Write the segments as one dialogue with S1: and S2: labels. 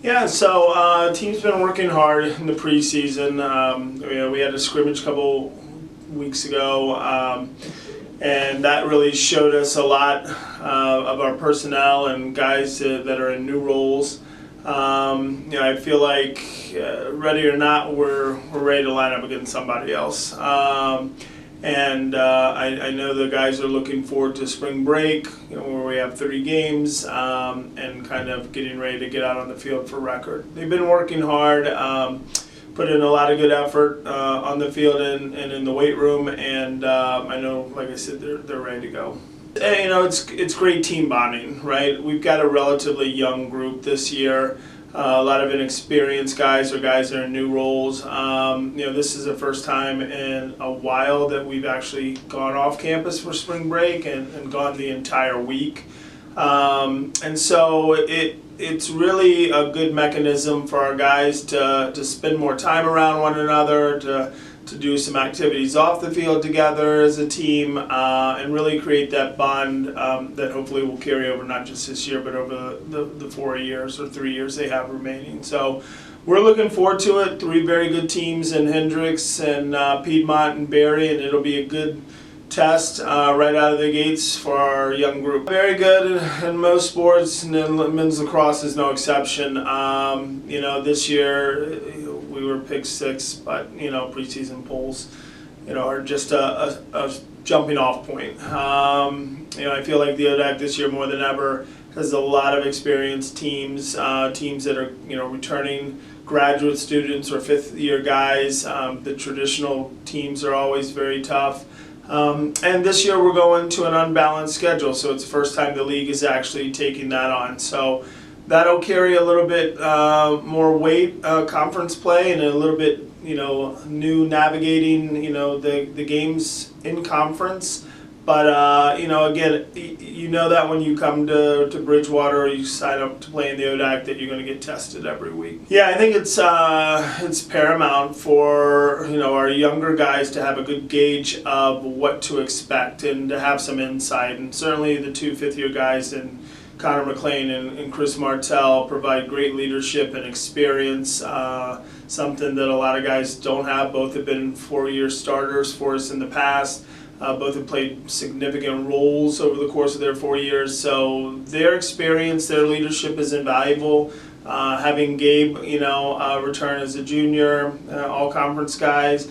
S1: Yeah, so team's been working hard in the preseason. We had a scrimmage a couple weeks ago, and that really showed us a lot of our personnel and guys that are in new roles. I feel like, ready or not, we're ready to line up against somebody else. I know the guys are looking forward to spring break, where we have 30 games, and kind of getting ready to get out on the field for record. They've been working hard, put in a lot of good effort on the field and in the weight room, and I know, like I said, they're ready to go. It's great team bonding, right? We've got a relatively young group this year. A lot of inexperienced guys or guys that are in new roles. This is the first time in a while that we've actually gone off campus for spring break and gone the entire week. And so it's really a good mechanism for our guys to spend more time around one another, to do some activities off the field together as a team, and really create that bond that hopefully will carry over not just this year, but over the 4 years or 3 years they have remaining. So we're looking forward to it. 3 very good teams in Hendrix and Piedmont and Barry, and it'll be a good test right out of the gates for our young group. Very good in most sports, and men's lacrosse is no exception. This year we were pick 6, but preseason polls are just a jumping off point. I feel like the ODAC this year more than ever has a lot of experienced teams, teams that are returning graduate students or 5th-year guys. The traditional teams are always very tough. And this year we're going to an unbalanced schedule, so it's the first time the league is actually taking that on. So that'll carry a little bit more weight, conference play, and a little bit new navigating the games in conference. But again, that when you come to Bridgewater or you sign up to play in the ODAC, that you're going to get tested every week. Yeah, I think it's paramount for our younger guys to have a good gauge of what to expect and to have some insight. And certainly the 2 5th-year guys and Connor McLean and Chris Martell provide great leadership and experience, something that a lot of guys don't have. Both have been 4-year starters for us in the past. Both have played significant roles over the course of their 4 years, so their experience, their leadership is invaluable. Having Gabe, return as a junior, all-conference guys,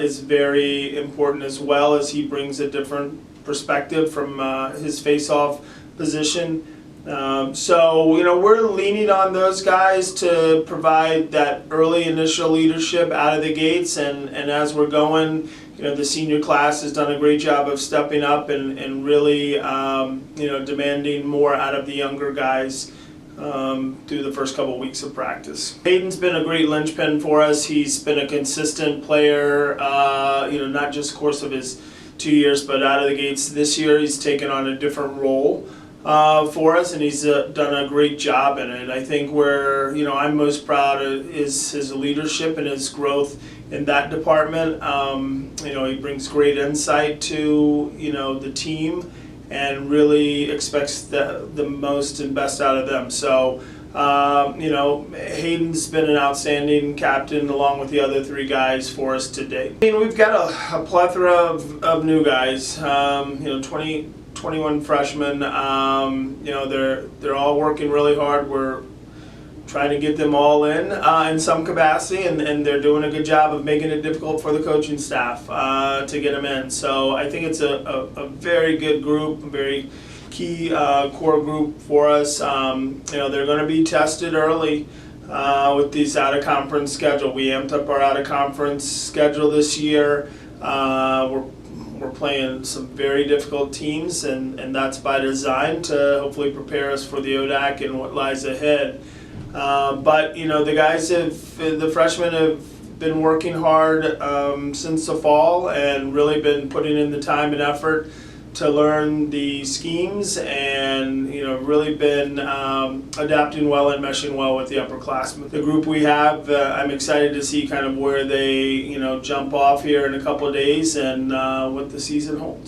S1: is very important as well, as he brings a different perspective from his face-off position. So we're leaning on those guys to provide that early initial leadership out of the gates, and as we're going, the senior class has done a great job of stepping up and really demanding more out of the younger guys through the first couple of weeks of practice. Hayden's been a great linchpin for us. He's been a consistent player, not just course of his 2 years, but out of the gates this year he's taken on a different role for us, and he's done a great job in it. I think where I'm most proud of is his leadership and his growth in that department. He brings great insight to the team and really expects the most and best out of them. So Hayden's been an outstanding captain along with the other 3 guys for us to date. We've got a plethora of new guys. 21 freshmen. They're all working really hard. We're trying to get them all in some capacity, and they're doing a good job of making it difficult for the coaching staff to get them in. So I think it's a very good group, a very key core group for us. They're going to be tested early with this out-of-conference schedule. We amped up our out-of-conference schedule this year. We're playing some very difficult teams, and that's by design to hopefully prepare us for the ODAC and what lies ahead. But the freshmen have been working hard since the fall and really been putting in the time and effort to learn the schemes, and really been adapting well and meshing well with the upperclassmen. The group we have, I'm excited to see kind of where they jump off here in a couple of days and what the season holds.